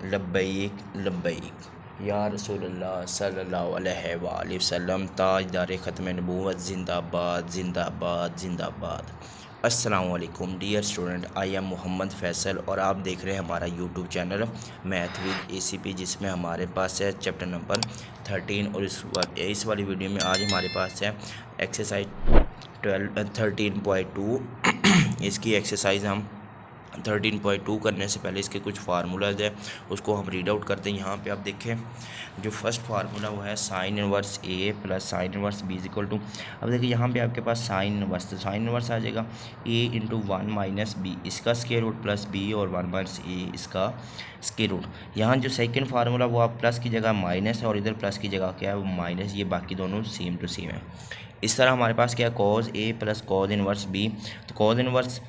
लब्बैक लब्बैक या रसूलल्लाह सल्लल्लाहु अलैहि वसल्लम ताजदार ख़त्म नबूवत ज़िंदाबाद ज़िंदाबाद ज़िंदाबाद। अस्सलामु अलैकुम dear student, I am Mohammad Faisal और आप देख रहे हैं हमारा YouTube channel math with ACP, जिसमें हमारे पास है चैप्टर नंबर 13। और इस वाली वीडियो में आज हमारे पास है एक्सरसाइज 13.2। इसकी एक्सरसाइज हम 13.2 करने से पहले इसके कुछ फार्मूलाज है, उसको हम रीड आउट करते हैं। यहाँ पे आप देखें, जो फर्स्ट फार्मूला वो है sine inverse A plus sine inverse B is equal to. अब देखिए यहाँ पे आपके पास साइन इनवर्स, तो साइन इनवर्स आ जाएगा ए इंटू 1 माइनस बी इसका स्क्वायर रूट प्लस बी और 1 माइनस ए इसका स्क्वायर रूट। यहाँ जो सेकंड फार्मूला वो आप प्लस की जगह माइनस है और इधर प्लस की जगह क्या है वो माइनस, ये बाकी दोनों सेम टू सेम है। इस तरह हमारे पास क्या है cos A plus cos inverse B, तो cos inverse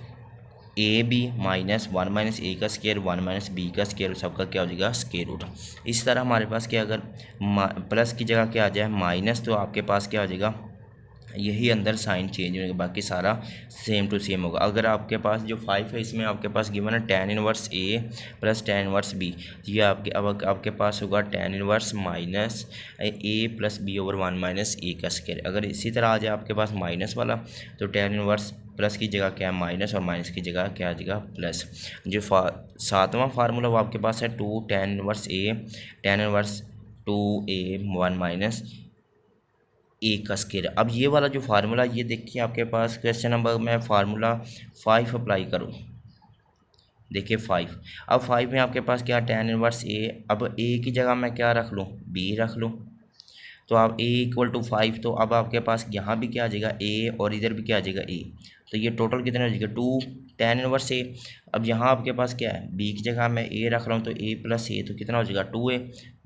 A B minus 1 minus A का स्केयर 1 माइनस बी का स्केयर, सबका क्या हो जाएगा स्केयर रूट। इस तरह हमारे पास क्या, अगर प्लस की जगह क्या आ जाए माइनस, तो आपके पास क्या हो जाएगा, यही अंदर साइन चेंज होगा, बाकी सारा सेम टू सेम होगा। अगर आपके पास जो 5 है इसमें आपके पास गिवन है tan inverse A plus tan inverse B, ये अब आपके पास होगा tan inverse minus A plus B over 1 minus A का स्क्वायर। अगर इसी तरह आ जाए आपके पास माइनस वाला, तो tan इनवर्स प्लस की जगह क्या है माइनस और माइनस की जगह क्या आ जाएगा प्लस। जो सातवां फार्मूला वो आपके पास है 2 tan inverse A tan inverse 2a 1 minus A का स्क्वायर। अब ये वाला जो फार्मूला, ये देखिए आपके पास क्वेश्चन नंबर में फार्मूला 5 अप्लाई करूँ, देखिए 5। अब 5 में आपके पास क्या tan इनवर्स ए, अब ए की जगह मैं क्या रख लूँ बी रख लूँ, तो आप a इक्वल टू 5, तो अब आपके पास यहाँ भी क्या आ जाएगा a और इधर भी क्या आ जाएगा a, तो ये टोटल कितना हो जाएगा 2 tan इनवर्स a। अब यहाँ आपके पास क्या है b की जगह मैं a रख रहा हूँ, तो a प्लस a तो कितना हो जाएगा 2a,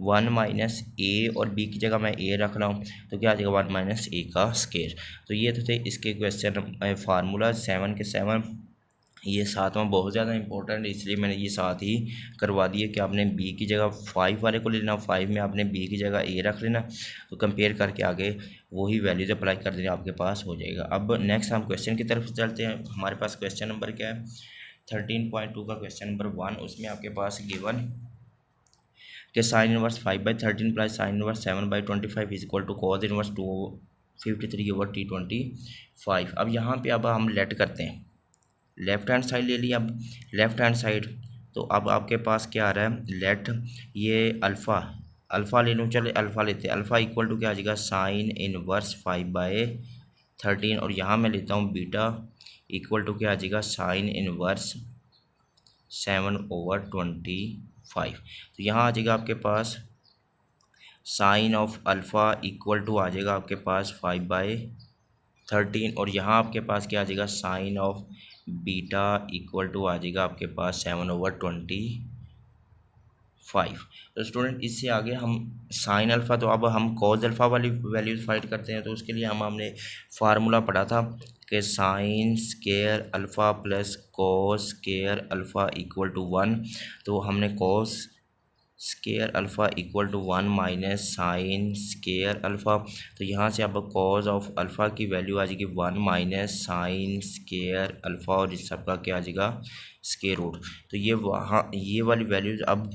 1 माइनस a और b की जगह मैं a रख रहा हूँ, तो क्या आ जाएगा 1 माइनस a का स्क्वायर। तो ये तो थे इसके क्वेश्चन फार्मूला 7 के 7। ये सातवां बहुत ज़्यादा इंपॉर्टेंट है, इसलिए मैंने ये साथ ही करवा दिए कि आपने बी की जगह 5 वाले को ले लेना, 5 में आपने बी की जगह ए रख लेना, तो कंपेयर करके आगे वही वैल्यूज अप्लाई कर देना, आपके पास हो जाएगा। अब नेक्स्ट हम क्वेश्चन की तरफ चलते हैं। हमारे पास क्वेश्चन नंबर क्या है 13.2 का क्वेश्चन नंबर 1। उसमें आपके पास गिवन कि sine inverse 5/13 plus sine inverse 7/25 is equal to cos inverse 253 over T25। अब यहाँ पे अब हम लेट करते हैं, लेफ्ट हैंड साइड ले लिया। अब लेफ्ट हैंड साइड, तो अब आपके पास क्या आ रहा है लेट, ये अल्फ़ा ले लूँ, चले अल्फ़ा लेते हैं। अल्फ़ा इक्वल टू क्या आ जाएगा साइन इनवर्स 5/13, और यहाँ मैं लेता हूँ बीटा इक्वल टू क्या आ जाएगा साइन इनवर्स 7/25। तो यहाँ आ जाएगा आपके पास sine of alpha equal to आ जाएगा आपके पास 5/13, और यहाँ आपके पास क्या आ जाएगा sine of beta equal to आ जाएगा आपके पास 7/25। तो स्टूडेंट इससे आगे हम साइन अल्फ़ा, तो अब हम कॉज अल्फ़ा वाली वैल्यूज फाइंड करते हैं। तो उसके लिए हमने फार्मूला पढ़ा था कि sine square alpha plus cos square alpha equal to 1, तो हमने cos square alpha equal to 1 minus sine square alpha, तो यहाँ से अब कॉज ऑफ अल्फ़ा की वैल्यू आ जाएगी 1 माइनस साइन स्केयर अल्फ़ा, और इस सबका क्या आ जाएगा स्केयर रूट। तो ये वहाँ ये वाली वैल्यूज, अब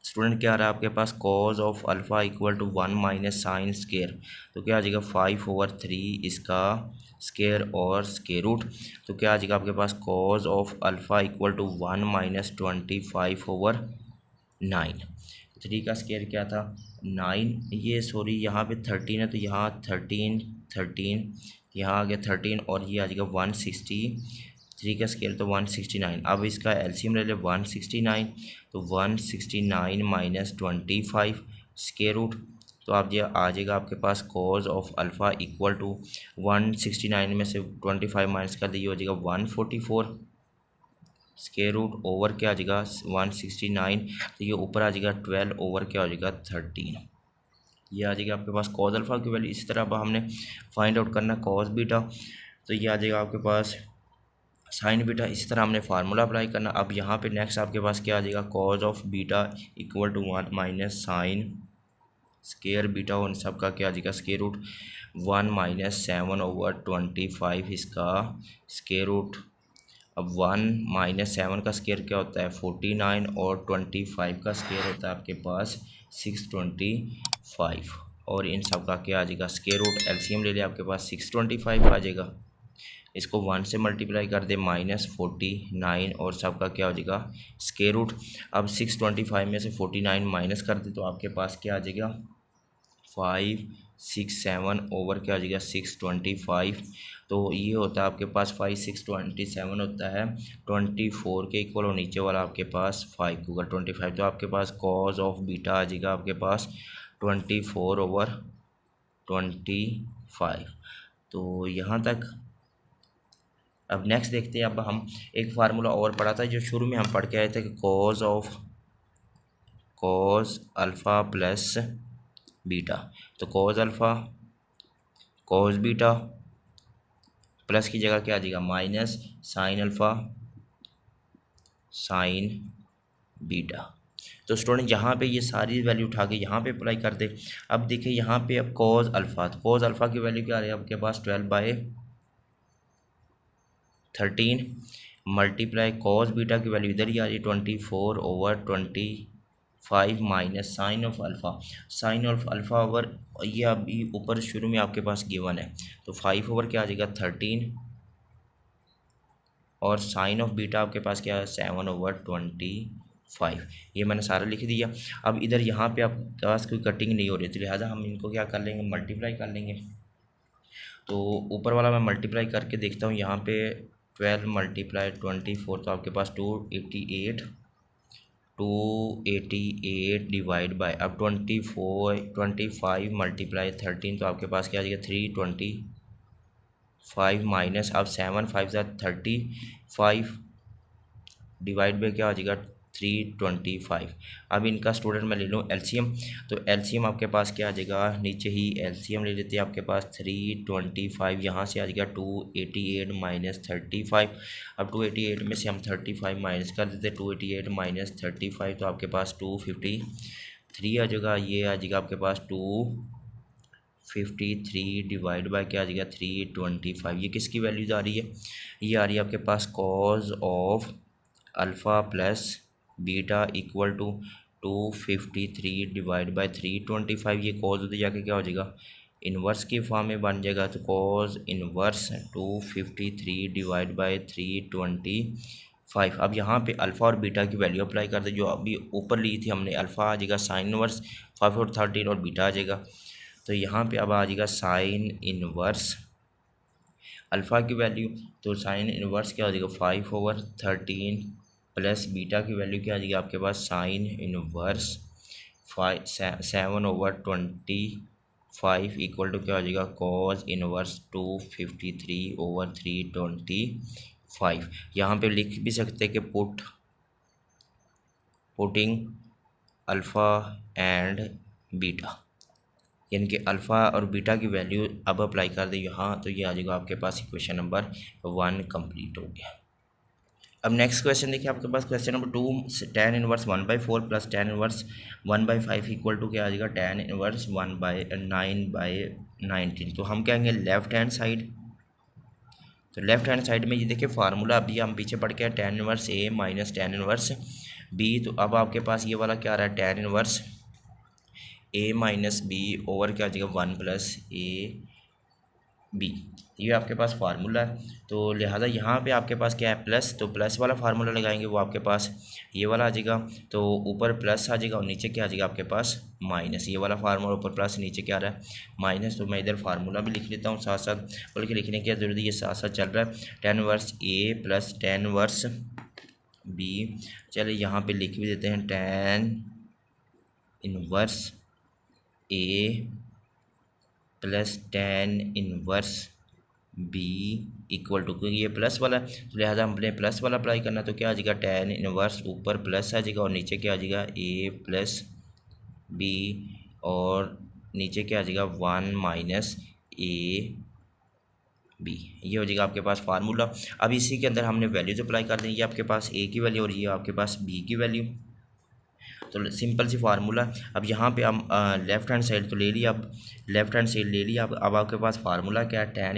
स्टूडेंट क्या आ रहा है आपके पास cos of alpha equal to 1 minus sine square, तो क्या आ जाएगा 5/3 इसका स्केयर और स्केयर रूट, तो क्या आ जाएगा आपके पास cos of alpha equal to 1 minus 25/9। 3 का स्केयर क्या था 9, ये सॉरी यहाँ पे 13 है, तो यहाँ 13 यहाँ आ गया 13, और ये आ जाएगा 163 का स्केयर, तो 169। अब इसका एलसीएम ले ले 169, तो 169 माइनस 25 स्केयर रूट, तो आप ये आ जाएगा आपके पास cos of alpha equal to 169 में से 25 माइनस कर दिए हो जाएगा 144 स्केयर रूट ओवर क्या आ जाएगा 169, तो ये ऊपर आ जाएगा 12 ओवर क्या हो जाएगा 13। ये आ जाएगा आपके पास कॉज अल्फ़ा की वैल्यू। इसी तरह अब हमने फाइंड आउट करना कॉज बीटा, तो ये आ जाएगा आपके पास साइन बीटा। इसी तरह हमने फार्मूला अप्लाई करना। अब यहाँ पे नेक्स्ट आपके पास क्या आ जाएगा cos of beta equal to 1 minus sine square beta, और सबका क्या आ जाएगा स्केयर रूट 1 माइनस 7/25 इसका स्केयर रूट, अब 1 माइनस 7 का स्केयर क्या होता है 49 और 25 का स्केयर होता है आपके पास 625 और इन सब का क्या आ जाएगा स्केयर रूट एलसीएम ले लिया आपके पास 625 आ जाएगा। इसको 1 से मल्टीप्लाई कर दे -49 और सबका क्या हो जाएगा स्केयर रूट। अब 625 में से 49 माइनस कर दे तो आपके पास क्या आ जाएगा 567 ओवर क्या आ जाएगा 625। तो ये होता है आपके पास 5627 होता है 24 के इक्वल और नीचे वाला आपके पास 5 होगा 25। तो आपके पास कॉज ऑफ बीटा आ जाएगा आपके पास 24 ओवर 25। तो यहाँ तक। अब नेक्स्ट देखते हैं। अब हम एक फार्मूला और पढ़ा था जो शुरू में हम पढ़ के आए थे कि कॉज अल्फ़ा प्लस बीटा। तो cos alpha cos beta plus की जगह क्या आ जाएगा minus sine alpha sine beta. तो स्टूडेंट यहाँ पे ये सारी वैल्यू उठा के यहाँ पे अप्लाई कर दे। अब देखिए यहाँ पे अब कॉज अल्फ़ा, तो कॉज अल्फ़ा की वैल्यू क्या आ रही है आपके पास 12/13 मल्टीप्लाई कॉज बीटा की वैल्यू इधर ही आ रही है 24/25 minus sine of alpha over ये अभी ऊपर शुरू में आपके पास गिवन है तो 5 ओवर क्या आ जाएगा 13 और साइन ऑफ बीटा आपके पास क्या है 7/25। ये मैंने सारा लिख दिया। अब इधर यहाँ पे आपके पास कोई कटिंग नहीं हो रही तो लिहाजा हम इनको क्या कर लेंगे मल्टीप्लाई कर लेंगे। तो ऊपर वाला मैं मल्टीप्लाई करके देखता हूँ यहाँ पे 12 मल्टीप्लाई 24 तो आपके पास 288 डिवाइड बाय अब 25 मल्टीप्लाई 13 तो आपके पास क्या आ जाएगा 325 माइनस अब 7 5 35 डिवाइड बाय क्या आ जाएगा 325। अब इनका स्टूडेंट मैं ले लूँ एलसीएम। तो एलसीएम आपके पास क्या आ जाएगा नीचे ही एलसीएम ले लेते हैं आपके पास 325 यहाँ से आ जाएगा 288 माइनस 35। अब 288 में से हम 35 माइनस कर देते 288 माइनस 35 तो आपके पास 253 आ जाएगा। ये आ जाएगा आपके पास 253 डिवाइड बाय क्या आ जाएगा 325। ये किसकी वैल्यूज आ रही है ये आ रही है आपके पास cos of alpha plus beta equal to 253 divide by 325। ये कॉज उधर जाके क्या हो जाएगा इन्वर्स की फॉर्म में बन जाएगा तो कॉज इन्वर्स 253 डिवाइड बाय 325। अब यहाँ पे अल्फ़ा और बीटा की वैल्यू अप्लाई कर दे जो अभी ऊपर ली थी हमने। अल्फ़ा आ जाएगा साइन इन्वर्स 5 और 13 और बीटा आ जाएगा। तो यहाँ पे अब आ जाएगा साइन इन्वर्स अल्फ़ा की वैल्यू तो साइन इन्वर्स क्या हो जाएगा 5/13 प्लस बीटा की वैल्यू क्या आ जाएगी आपके पास साइन इन्वर्स 7/25 इक्वल टू क्या हो जाएगा कॉज इन्वर्स 253/325। यहाँ पे लिख भी सकते हैं कि पुटिंग अल्फ़ा एंड बीटा यानी कि अल्फ़ा और बीटा की वैल्यू अब अप्लाई कर दे यहाँ तो ये आ जाएगा आपके पास इक्वेशन नंबर 1 कंप्लीट हो गया। अब नेक्स्ट क्वेश्चन देखिए आपके पास question number 2 tan inverse 1/4 plus tan inverse 1/5 equal to क्या आ जाएगा tan इनवर्स 1/9/19। तो हम कहेंगे लेफ्ट हैंड साइड। तो लेफ्ट हैंड साइड में ये देखिए फार्मूला अभी हम पीछे पढ़ के tan inverse a minus tan inverse b। तो अब आपके पास ये वाला क्या आ रहा है tan inverse a minus B over क्या आ जाएगा 1 प्लस ए बी। ये आपके पास फार्मूला है तो लिहाजा यहाँ पे आपके पास क्या है प्लस। तो प्लस वाला फार्मूला लगाएंगे वो आपके पास ये वाला आ जाएगा तो ऊपर प्लस आ जाएगा और नीचे क्या आ जाएगा आपके पास माइनस। ये वाला फार्मूला ऊपर प्लस नीचे क्या आ रहा है माइनस। तो मैं इधर फार्मूला भी लिख लेता हूँ साथ साथ बल्कि लिखने की ज़रूरत ये साथ साथ चल रहा है tan inverse A plus tan inverse B. चलिए यहाँ पे लिख भी देते हैं tan inverse A plus tan inverse B equal to क्योंकि ये प्लस वाला तो लिहाजा हमने प्लस वाला अप्लाई करना तो क्या आ जाएगा tan इनवर्स ऊपर प्लस आ जाएगा और नीचे क्या आ जाएगा ए प्लस बी और नीचे क्या आ जाएगा 1 माइनस ए बी। ये हो जाएगा आपके पास फार्मूला। अब इसी के अंदर हमने वैल्यूज अप्लाई कर दी। ये आपके पास ए की वैल्यू और ये आपके पास बी की वैल्यू। तो सिंपल सी फार्मूला। अब यहाँ पे हम लेफ्ट हैंड साइड तो ले लिया। अब लेफ्ट हैंड साइड ले लिया। अब आपके पास फार्मूला क्या है tan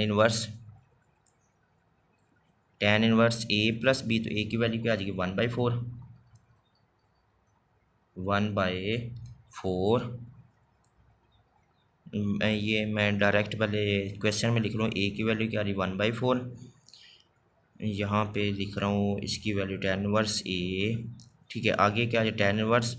tan inverse A plus B, तो ए की वैल्यू क्या आ जाएगी 1/4, 1/4। ये मैं डायरेक्ट पहले क्वेश्चन में लिख रहा हूँ, ए की वैल्यू क्या आ रही है 1/4, यहाँ पे लिख रहा हूँ इसकी वैल्यू tan इनवर्स ए, ठीक है। आगे क्या है tan इनवर्स,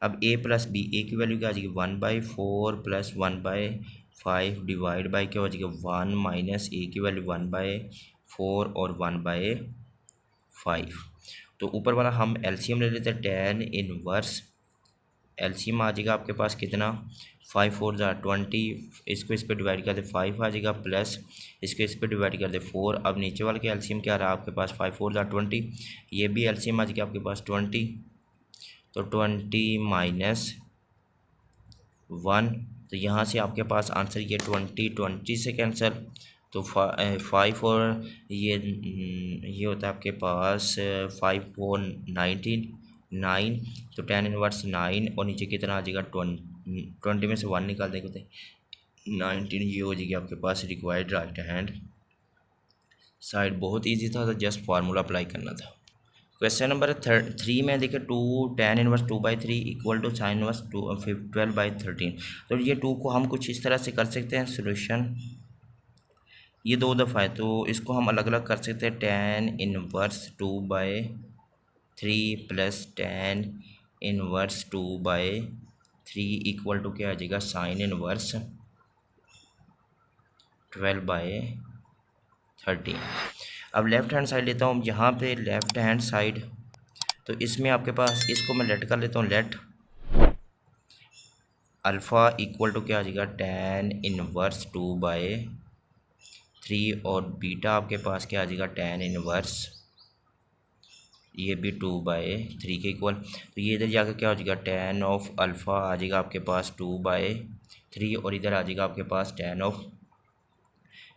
अब a प्लस बी, ए की वैल्यू क्या आ जाएगी 1/4 प्लस 1/5 डिवाइड बाई क्या हो जाएगा 1 माइनस ए की वैल्यू 1/4 और 1/5। तो ऊपर वाला हम एलसीएम ले लेते हैं, tan इनवर्स एलसीएम आ जाएगा आपके पास कितना 5 4 ज़ा 20, इसको इस पर डिवाइड कर दे 5 आ जाएगा, प्लस इसको इस पर डिवाइड कर दे 4। अब नीचे वाले के एलसीएम क्या रहा आपके पास 5 4 ज़ा 20, ये भी एलसीएम आ जाएगा आपके पास 20, तो 20 माइनस 1, तो यहाँ से आपके पास आंसर ये 20 से कैंसिल, तो 5 और ये होता है आपके पास 5 4 19 9, तो tan इनवर्स 9 और नीचे कितना आ जाएगा 20 में से 1 निकाल देंगे तो 19, ये हो जाएगी आपके पास रिक्वायर्ड राइट हैंड साइड। बहुत इजी था, तो जस्ट फार्मूला अप्लाई करना था। क्वेश्चन नंबर 3 में देखिए 2 tan inverse 2/3 equal to sine inverse 12/13। तो ये 2 को हम कुछ इस तरह से कर सकते हैं सोल्यूशन, ये 2 दफ़ा है तो इसको हम अलग अलग कर सकते हैं। tan inverse 2/3 plus tan inverse 2/3 equal to क्या आ जाएगा साइन इनवर्स 12/13। अब लेफ्ट हैंड साइड लेता हूँ, यहाँ पे लेफ्ट हैंड साइड, तो इसमें आपके पास इसको मैं लेट कर लेता हूँ, लेट अल्फ़ा इक्वल टू क्या आ जाएगा tan इनवर्स 2/3 और बीटा आपके पास क्या आ जाएगा tan इनवर्स, ये भी 2/3 के इक्वल, तो ये इधर जाकर क्या हो जाएगा tan ऑफ अल्फ़ा आ जाएगा आपके पास 2/3 और इधर आ जाएगा आपके पास tan ऑफ,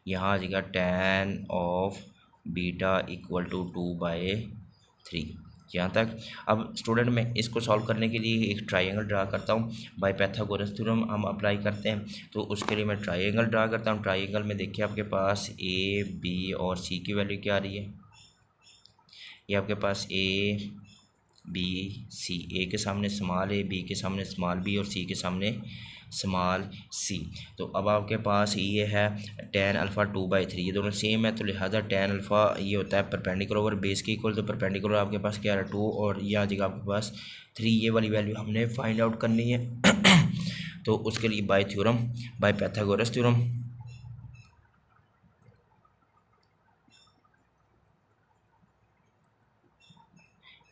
यहाँ आ जाएगा tan of beta equal to 2/3, यहाँ तक। अब स्टूडेंट मैं इसको सॉल्व करने के लिए एक ट्रायंगल ड्रा करता हूँ, बाय पाइथागोरस थ्योरम हम अप्लाई करते हैं, तो उसके लिए मैं ट्रायंगल ड्रा करता हूँ। ट्रायंगल में देखिए आपके पास ए बी और सी की वैल्यू क्या आ रही है, ये आपके पास ए बी सी, ए के सामने स्मॉल ए, बी के सामने स्मॉल बी और सी के सामने स्मॉल सी। तो अब आपके पास ये है tan अल्फ़ा 2/3, ये दोनों सेम है, तो लिहाजा tan अल्फ़ा ये होता है परपेंडिकुलर ओवर बेस के इक्वल, तो परपेंडिकुलर आपके पास क्या है 2 और ये आ जाएगा आपके पास 3, ये वाली वैल्यू हमने फाइंड आउट करनी है। तो उसके लिए bye theorem, by Pythagoras theorem,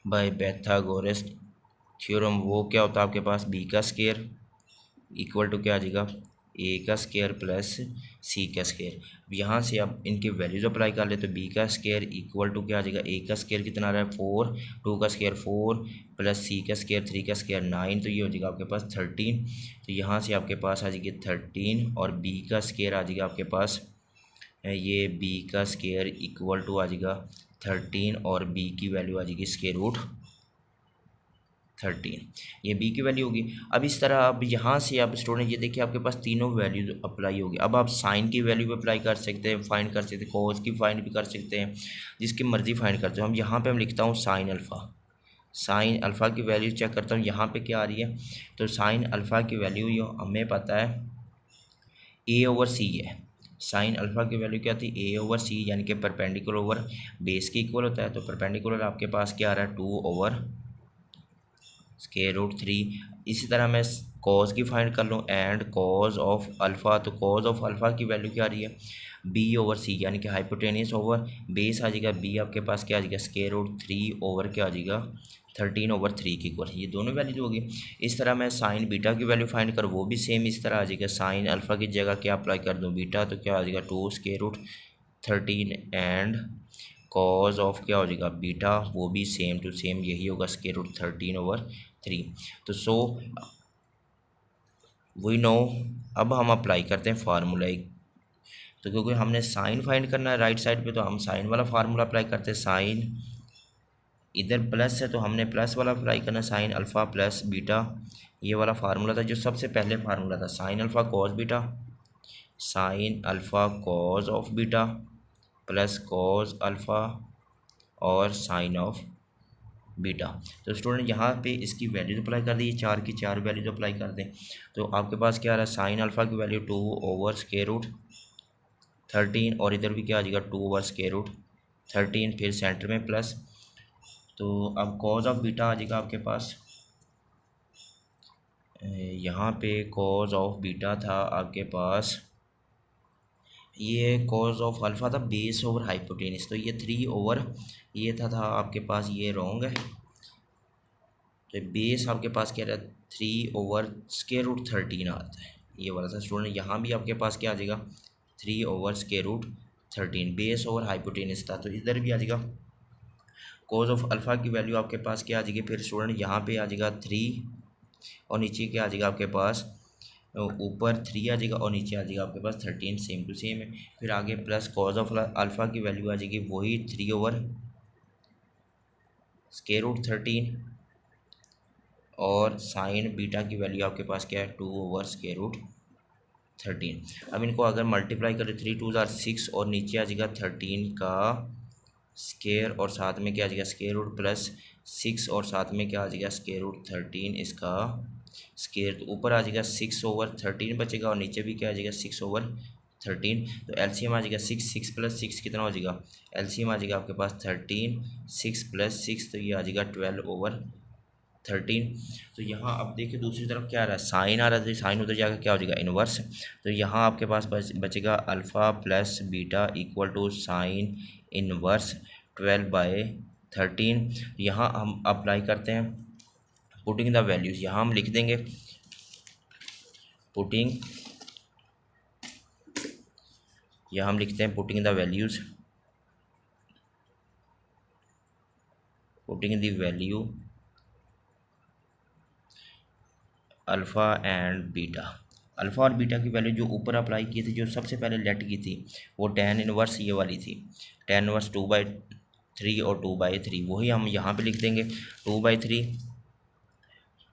by Pythagoras theorem वो क्या होता है आपके पास बी का स्क्वायर इक्वल टू क्या आ जाएगा ए का स्क्वायर प्लस सी का स्क्वायर। यहाँ से अब इनकी वैल्यूज अप्लाई कर ले, तो बी का स्क्वायर इक्वल टू क्या आ जाएगा ए का स्क्वायर कितना आ रहा है 4, 2 का स्क्वायर 4 प्लस सी का स्क्वायर 3 का स्क्वायर 9, तो ये हो जाएगा आपके पास 13। तो यहाँ से आपके पास आ जाएगी 13 और बी का स्क्वायर आ जाएगा आपके पास, ये बी का स्क्वायर इक्वल टू आ जाएगा 13 और बी की वैल्यू आ जाएगी स्क्वायर रूट 13, ये बी की वैल्यू होगी। अब इस तरह अब यहाँ से आप स्टूडेंट ये देखिए आपके पास तीनों वैल्यू अप्लाई होगी। अब आप साइन की वैल्यू भी अप्लाई कर सकते हैं, फाइंड कर सकते हैं, कोस की फाइंड भी कर सकते हैं, जिसकी मर्ज़ी फाइंड करते हो। हम यहाँ पे हम लिखता हूँ साइन अल्फ़ा, साइन अल्फ़ा की वैल्यू चेक करता हूँ यहाँ पे क्या आ रही है, तो साइन अल्फ़ा की वैल्यू ये हमें पता है ए ओवर सी है। साइन अल्फ़ा की वैल्यू क्या थी ए ओवर सी, यानी कि परपेंडिकुलर ओवर बेस के इक्वल होता है, तो परपेंडिकुलर आपके पास क्या आ रहा है 2 ओवर स्क्वायर रूट 3। इसी तरह मैं कॉज की फाइंड कर लूँ, एंड कॉज ऑफ अल्फ़ा, तो कॉज ऑफ अल्फ़ा की वैल्यू क्या आ रही है बी ओवर सी, यानी कि हाइपोटेनियस ओवर बेस आ जाएगा, बी आपके पास क्या आ जाएगा स्क्वायर रूट 3 ओवर क्या आ जाएगा 13/3 की इक्वल, ये दोनों वैल्यू होगी। इस तरह मैं साइन बीटा की वैल्यू फाइंड कर, वो भी सेम इस तरह आ जाएगा, साइन अल्फ़ा की जगह क्या अप्लाई कर दूँ बीटा, तो क्या आ जाएगा 2 square root 13 and cos of क्या हो जाएगा बीटा, वो भी सेम टू सेम यही होगा स्क्वायर रूट 13/3। तो सो वी नो, अब हम अप्लाई करते हैं फार्मूला। तो क्योंकि हमने साइन फाइंड करना है राइट साइड पे, तो हम साइन वाला फार्मूला अप्लाई करते हैं। साइन इधर प्लस है तो हमने प्लस वाला अप्लाई करना, साइन अल्फ़ा प्लस बीटा, ये वाला फार्मूला था जो सबसे पहले फार्मूला था, sine alpha cos beta, sine alpha cos of beta plus cos alpha और साइन ऑफ बीटा। तो स्टूडेंट यहाँ पे इसकी वैल्यूज अप्लाई कर दी, चार की चार वैल्यूज अप्लाई कर दें तो आपके पास क्या आ रहा है, साइन अल्फ़ा की वैल्यू 2/√13 और इधर भी क्या आ जाएगा 2/√13, फिर सेंटर में प्लस। तो अब कॉज ऑफ बीटा आ जाएगा आपके पास, यहाँ पे कॉज ऑफ बीटा था आपके पास, ये कॉज ऑफ अल्फ़ा था बेस ओवर हाइपोटेनस, तो ये 3 ओवर ये था आपके पास, ये रॉन्ग है। तो बेस आपके पास क्या रहता है 3/√13 आता है, ये वाला था स्टूडेंट। यहाँ भी आपके पास क्या आ जाएगा 3/√13, बेस ओवर हाइपोटेनस था, तो इधर भी आ जाएगा कॉज ऑफ अल्फ़ा की वैल्यू आपके पास क्या आ जाएगी फिर स्टूडेंट, यहाँ पे आ जाएगा 3 और नीचे क्या आ जाएगा आपके पास, ऊपर 3 आ जाएगा और नीचे आ जाएगा आपके पास 13, सेम टू सेम है। फिर आगे प्लस कॉज ऑफ अल्फ़ा की वैल्यू आ जाएगी वही 3/√13 और साइन बीटा की वैल्यू आपके पास क्या है 2/√13। अब इनको अगर मल्टीप्लाई करें 3 2 6 और नीचे आ जाएगा 13 का स्केयर और साथ में क्या आ जाएगा स्केयर रूट प्लस 6 और साथ में क्या आ जाएगा स्केयर रूट 13 इसका स्केयर, तो ऊपर आ जाएगा 6/13 बचेगा और नीचे भी क्या आ जाएगा 6/13। तो एलसीएम आ जाएगा 6 6 + 6 कितना हो जाएगा, एलसीएम आ जाएगा आपके पास 13, 6 + 6 तो ये आ जाएगा 12/13। तो यहाँ अब देखिए दूसरी तरफ क्या आ रहा है, साइन आ रहा है, तो साइन उधर जाकर क्या हो जाएगा इन्वर्स। तो यहाँ आपके पास बचेगा alpha plus beta equal to sine inverse 12/13। यहाँ हम अप्लाई करते हैं पुटिंग द वैल्यूज़, यहाँ हम लिख देंगे पुटिंग, यहाँ हम लिखते हैं putting the values, putting the value alpha and beta. Alpha और बीटा की वैल्यू जो ऊपर अप्लाई की थी, जो सबसे पहले लेट की थी वो tan इनवर्स ये वाली थी, tan इनवर्स 2/3 और 2/3, वही हम यहाँ पे लिख देंगे 2/3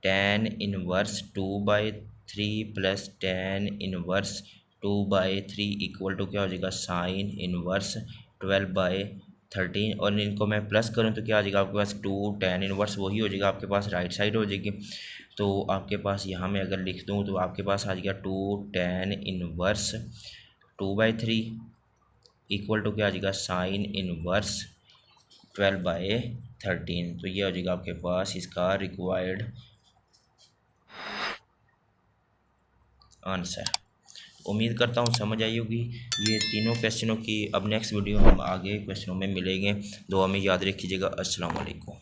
tan inverse 2/3 plus tan inverse 2/3 equal to क्या हो जाएगा साइन इनवर्स 12/13। और इनको मैं प्लस करूँ तो क्या आ जाएगा आपके पास 2 tan इनवर्स वही हो जाएगा आपके पास राइट साइड हो जाएगी। तो आपके पास यहाँ मैं अगर लिख दूँ तो आपके पास आ जाएगा 2 tan इनवर्स 2/3 इक्वल टू क्या आ जाएगा साइन इनवर्स 12/13। तो ये हो जाएगा आपके पास इसका रिक्वायर्ड आंसर। उम्मीद करता हूँ समझ आई होगी ये तीनों क्वेश्चनों की। अब नेक्स्ट वीडियो हम आगे क्वेश्चनों में मिलेंगे, दुआ में याद रखिएगा। अस्सलाम वालेकुम।